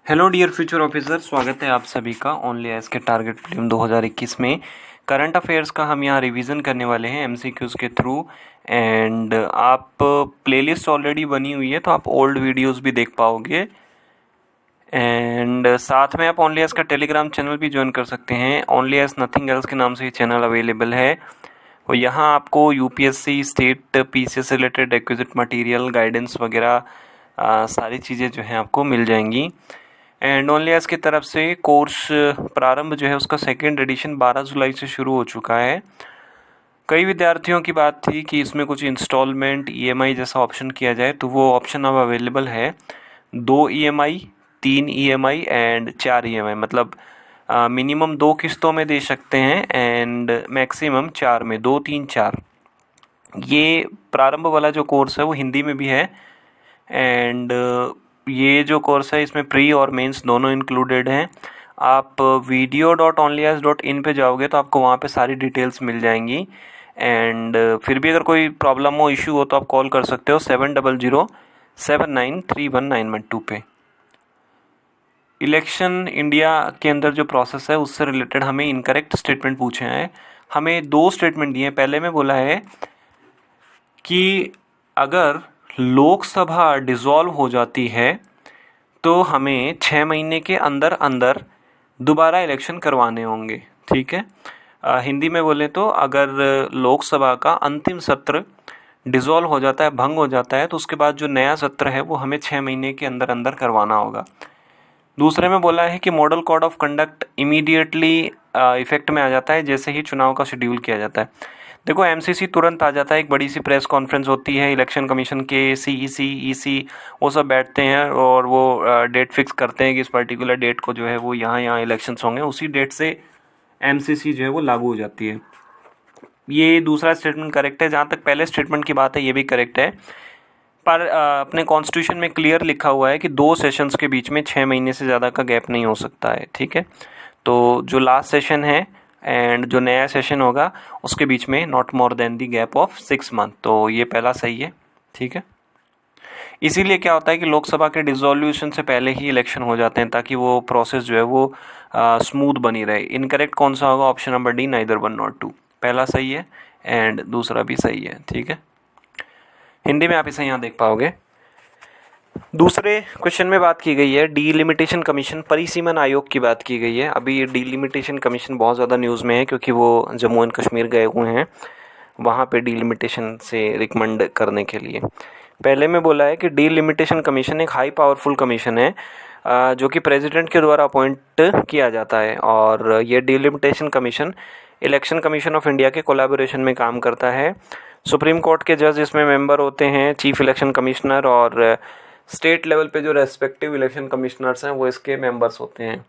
Hello dear future officer, स्वागत है आप सभी का ओनली एस के टारगेट प्रीलिम 2021 में। करंट अफेयर्स का हम यहाँ रिवीजन करने वाले हैं एमसीक्यूज़ के थ्रू। एंड आप प्लेलिस्ट ऑलरेडी बनी हुई है तो आप ओल्ड वीडियोस भी देख पाओगे। एंड साथ में आप ओनली एस का टेलीग्राम चैनल भी ज्वाइन कर सकते हैं। ओनली एस नथिंग एल्स के नाम से ये चैनल अवेलेबल है और यहाँ आपको यूपीएससी स्टेट पीसीएस से रिलेटेड रिक्विजिट मटेरियल गाइडेंस वगैरह सारी चीज़ें जो हैं आपको मिल जाएंगी। एंड ओनली एस की तरफ से कोर्स प्रारंभ जो है उसका सेकेंड एडिशन 12 जुलाई से शुरू हो चुका है। कई विद्यार्थियों की बात थी कि इसमें कुछ इंस्टॉलमेंट ईएमआई जैसा ऑप्शन किया जाए, तो वो ऑप्शन अब अवेलेबल है। 2 ईएमआई, 3 ईएमआई एंड 4 ईएमआई, मतलब मिनिमम 2 किस्तों में दे सकते हैं एंड मैक्सिमम 4 में, 2 3 4। ये प्रारंभ वाला जो कोर्स है वो हिंदी में भी है। एंड ये जो कोर्स है इसमें प्री और मेंस दोनों इंक्लूडेड हैं। आप video.onlyas.in पे जाओगे तो आपको वहाँ पे सारी डिटेल्स मिल जाएंगी। एंड फिर भी अगर कोई प्रॉब्लम हो, इशू हो, तो आप कॉल कर सकते हो 7007931912 पे। इलेक्शन इंडिया के अंदर जो प्रोसेस है उससे रिलेटेड हमें इनकरेक्ट स्टेटमेंट पूछे हैं। हमें 2 स्टेटमेंट दिए हैं। पहले में बोला है कि अगर लोकसभा डिसॉल्व हो जाती है तो हमें 6 महीने के अंदर अंदर दोबारा इलेक्शन करवाने होंगे। ठीक है, हिंदी में बोले तो अगर लोकसभा का अंतिम सत्र डिसॉल्व हो जाता है, भंग हो जाता है, तो उसके बाद जो नया सत्र है वो हमें 6 महीने के अंदर अंदर करवाना होगा। दूसरे में बोला है कि model code of conduct immediately effect में आ जाता है जैसे ही चुनाव का शेड्यूल किया जाता है। देखो, एमसीसी तुरंत आ जाता है, एक बड़ी सी प्रेस कॉन्फ्रेंस होती है, इलेक्शन कमीशन के सीईसी ईसी वो सब बैठते हैं और वो डेट फिक्स करते हैं कि इस पर्टिकुलर डेट को जो है वो यहाँ इलेक्शंस होंगे। उसी डेट से एमसीसी जो है वो लागू हो जाती है। ये दूसरा स्टेटमेंट करेक्ट है। जहाँ तक पहले स्टेटमेंट की बात है ये भी करेक्ट है, पर अपने कॉन्स्टिट्यूशन में क्लियर लिखा हुआ है कि 2 सेशंस के बीच में 6 महीने से ज़्यादा का गैप नहीं हो सकता है। ठीक है, तो जो लास्ट सेशन है एंड जो नया सेशन होगा उसके बीच में not more than the gap of 6 month, तो ये पहला सही है। ठीक है, इसीलिए क्या होता है कि लोकसभा के डिसॉल्यूशन से पहले ही इलेक्शन हो जाते हैं ताकि वो प्रोसेस जो है वो स्मूथ बनी रहे। इनकरेक्ट कौन सा होगा? Option number D, neither 1 not 2। पहला सही है एंड दूसरा भी सही है। ठीक है, हिंदी में आप इसे यहाँ देख पाओगे। दूसरे क्वेश्चन में बात की गई है डीलिमिटेशन कमीशन, परिसीमन आयोग की बात की गई है। अभी डीलिमिटेशन कमीशन बहुत ज़्यादा न्यूज़ में है क्योंकि वो जम्मू एंड कश्मीर गए हुए हैं वहाँ पे डीलिमिटेशन से रिकमेंड करने के लिए। पहले में बोला है कि डीलिमिटेशन कमीशन एक हाई पावरफुल कमीशन है जो कि प्रेसिडेंट के द्वारा अपॉइंट किया जाता है और ये delimitation commission election commission of India के कोलैबोरेशन में काम करता है। सुप्रीम कोर्ट के जज इसमें मेंबर होते हैं, चीफ इलेक्शन कमिश्नर, और स्टेट लेवल पे जो रेस्पेक्टिव इलेक्शन कमिश्नर्स हैं वो इसके मेंबर्स होते हैं।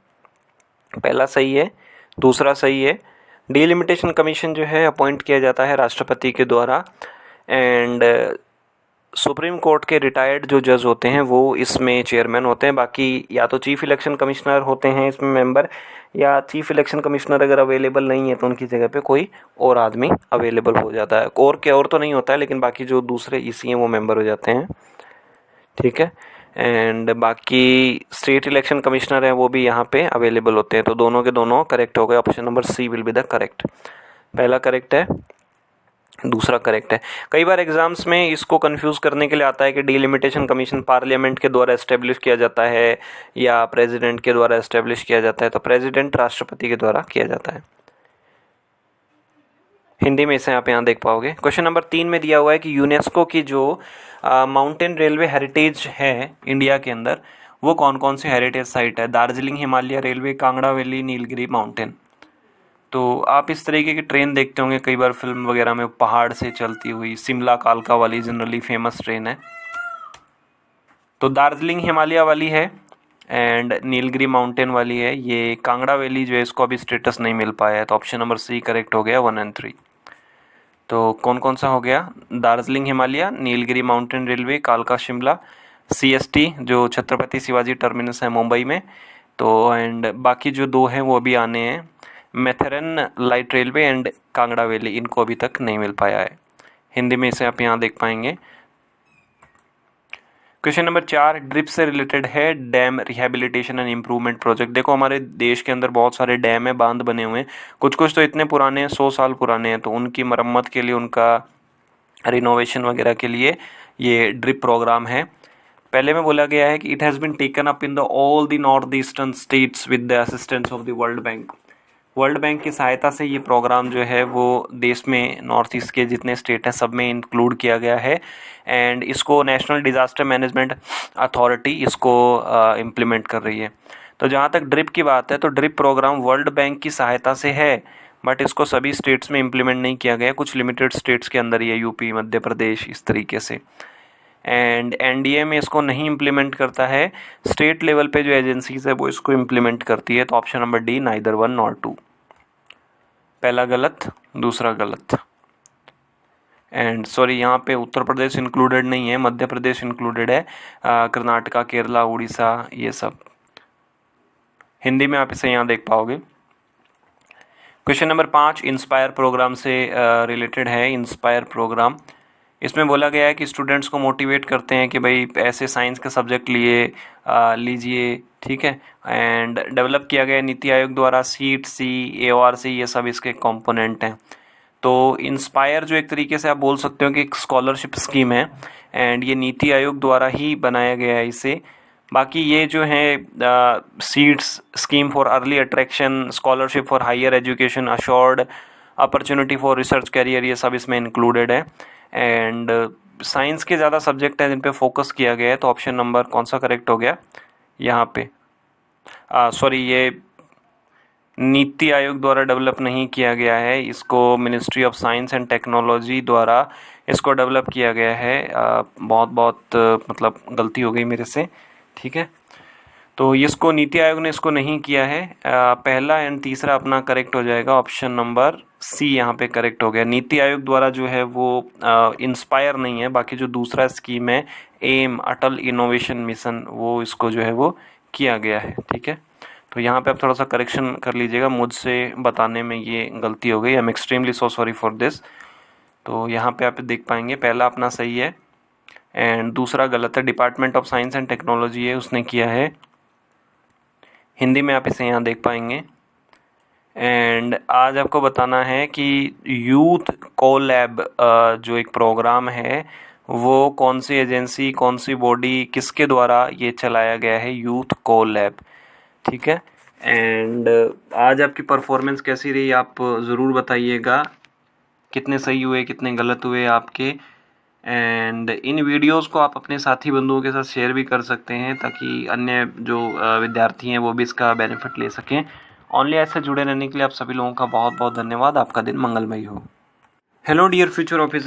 पहला सही है, दूसरा सही है। डीलिमिटेशन कमीशन जो है अपॉइंट किया जाता है राष्ट्रपति के द्वारा एंड सुप्रीम कोर्ट के रिटायर्ड जो जज होते हैं वो इसमें चेयरमैन होते हैं। बाकी या तो चीफ इलेक्शन कमिश्नर होते हैं इसमें मेंबर, या चीफ इलेक्शन कमिश्नर अगर अवेलेबल नहीं है तो उनकी जगह पे कोई और आदमी अवेलेबल हो जाता है। और तो नहीं होता है, लेकिन बाकी जो दूसरे ईसी हैं वो मेंबर हो जाते हैं। ठीक है, एंड बाकी स्टेट इलेक्शन कमिश्नर हैं वो भी यहाँ पे अवेलेबल होते हैं। तो दोनों के दोनों करेक्ट हो गए। Option number C will be the correct. पहला करेक्ट है, दूसरा करेक्ट है। कई बार एग्जाम्स में इसको कंफ्यूज करने के लिए आता है कि डीलिमिटेशन कमीशन पार्लियामेंट के द्वारा एस्टेब्लिश किया जाता है या प्रेसिडेंट के द्वारा एस्टेब्लिश किया जाता है। तो प्रेसिडेंट राष्ट्रपति के द्वारा किया जाता है। हिंदी में इसे आप यहाँ देख पाओगे। क्वेश्चन नंबर 3 में दिया हुआ है कि यूनेस्को की जो माउंटेन रेलवे हेरिटेज है इंडिया के अंदर वो कौन कौन सी हेरिटेज साइट है? Darjeeling Himalaya railway, Kangra valley, Nilgiri mountain. तो आप इस तरीके की ट्रेन देखते होंगे कई बार फिल्म वगैरह में, पहाड़ से चलती हुई, शिमला कालका वाली जनरली फेमस ट्रेन है। तो दार्जिलिंग हिमालय वाली है एंड नीलगिरी माउंटेन वाली है। ये कांगड़ा वैली जो है इसको अभी स्टेटस नहीं मिल पाया है, तो ऑप्शन नंबर सी करेक्ट हो गया 1 और 3। तो कौन कौन सा हो गया? दार्जिलिंग हिमालय, नीलगिरी माउंटेन रेलवे, कालका शिमला, सीएसटी जो छत्रपति शिवाजी टर्मिनस है मुंबई में, तो एंड बाकी जो 2 हैं वो अभी आने हैं, Matheran light railway and Kangra valley, इनको अभी तक नहीं मिल पाया है। हिंदी में इसे आप यहाँ देख पाएंगे। क्वेश्चन नंबर 4 ड्रिप से रिलेटेड है, dam rehabilitation and improvement project. देखो हमारे देश के अंदर बहुत सारे डैम है, बांध बने हुए हैं, कुछ कुछ तो इतने पुराने हैं 100 साल पुराने हैं, तो उनकी मरम्मत के लिए, उनका रिनोवेशन वगैरह के लिए ये ड्रिप प्रोग्राम है। पहले में बोला गया है कि it has been taken up in the all the north eastern states with the assistance of the World Bank. World Bank की सहायता से ये प्रोग्राम जो है वो देश में नॉर्थ ईस्ट के जितने स्टेट हैं सब में इंक्लूड किया गया है, एंड इसको नेशनल डिज़ास्टर मैनेजमेंट अथॉरिटी इसको इम्प्लीमेंट कर रही है। तो जहाँ तक ड्रिप की बात है, तो ड्रिप प्रोग्राम वर्ल्ड बैंक की सहायता से है, बट इसको सभी स्टेट्स में इम्प्लीमेंट नहीं किया गया, कुछ लिमिटेड स्टेट्स के अंदर, ये यूपी, मध्य प्रदेश, इस तरीके से। एंड एनडीए में इसको नहीं इम्प्लीमेंट करता है, स्टेट लेवल पे जो एजेंसीज है वो इसको इम्प्लीमेंट करती है। तो option number D, neither 1 nor 2। पहला गलत, दूसरा गलत। एंड सॉरी, यहाँ पे उत्तर प्रदेश इंक्लूडेड नहीं है, मध्य प्रदेश इंक्लूडेड है, कर्नाटका, केरला, उड़ीसा, ये सब। हिंदी में आप इसे यहाँ देख पाओगे। क्वेश्चन नंबर 5 इंस्पायर प्रोग्राम से रिलेटेड है। इंस्पायर प्रोग्राम, इसमें बोला गया है कि स्टूडेंट्स को मोटिवेट करते हैं कि भाई ऐसे साइंस का सब्जेक्ट लीजिए, ठीक है। एंड डेवलप किया गया नीति आयोग द्वारा, सीट सी, AORC, ये सब इसके कंपोनेंट हैं। तो इंस्पायर जो एक तरीके से आप बोल सकते हो कि एक स्कॉलरशिप स्कीम है, एंड ये नीति आयोग द्वारा ही बनाया गया है इसे। बाकी ये जो है seeds, scheme for early attraction, scholarship for higher education, assured opportunity for research career, ये सब इसमें इंक्लूडेड है। एंड साइंस के ज़्यादा सब्जेक्ट हैं जिन पे फोकस किया गया है, तो ऑप्शन नंबर कौन सा करेक्ट हो गया यहाँ पे? सॉरी, ये नीति आयोग द्वारा डेवलप नहीं किया गया है, इसको ministry of science and technology द्वारा इसको डेवलप किया गया है। बहुत मतलब गलती हो गई मेरे से, ठीक है। तो इसको नीति आयोग ने इसको नहीं किया है। पहला एंड तीसरा अपना करेक्ट हो जाएगा, ऑप्शन नंबर सी यहाँ पे करेक्ट हो गया। नीति आयोग द्वारा जो है वो इंस्पायर नहीं है, बाकी जो दूसरा स्कीम है एम, अटल इनोवेशन मिशन, वो इसको जो है वो किया गया है, ठीक है। तो यहाँ पे आप थोड़ा सा करेक्शन कर लीजिएगा, मुझसे बताने में ये गलती हो गई। I am extremely so sorry for this. तो यहाँ पे आप देख पाएंगे पहला अपना सही है एंड दूसरा गलत है। Department of science and technology है, उसने किया है। हिंदी में आप इसे यहाँ देख पाएंगे। एंड आज आपको बताना है कि यूथ कोलैब जो एक प्रोग्राम है वो कौन सी एजेंसी, कौन सी बॉडी, किसके द्वारा ये चलाया गया है, यूथ कोलैब, ठीक है। एंड आज आपकी परफॉर्मेंस कैसी रही आप ज़रूर बताइएगा, कितने सही हुए, कितने गलत हुए आपके। एंड इन वीडियोस को आप अपने साथी बंधुओं के साथ शेयर भी कर सकते हैं ताकि अन्य जो विद्यार्थी हैं वो भी इसका बेनिफिट ले सकें। ओनली ऐसे जुड़े रहने के लिए आप सभी लोगों का बहुत बहुत धन्यवाद। आपका दिन मंगलमय हो। Hello dear future officer.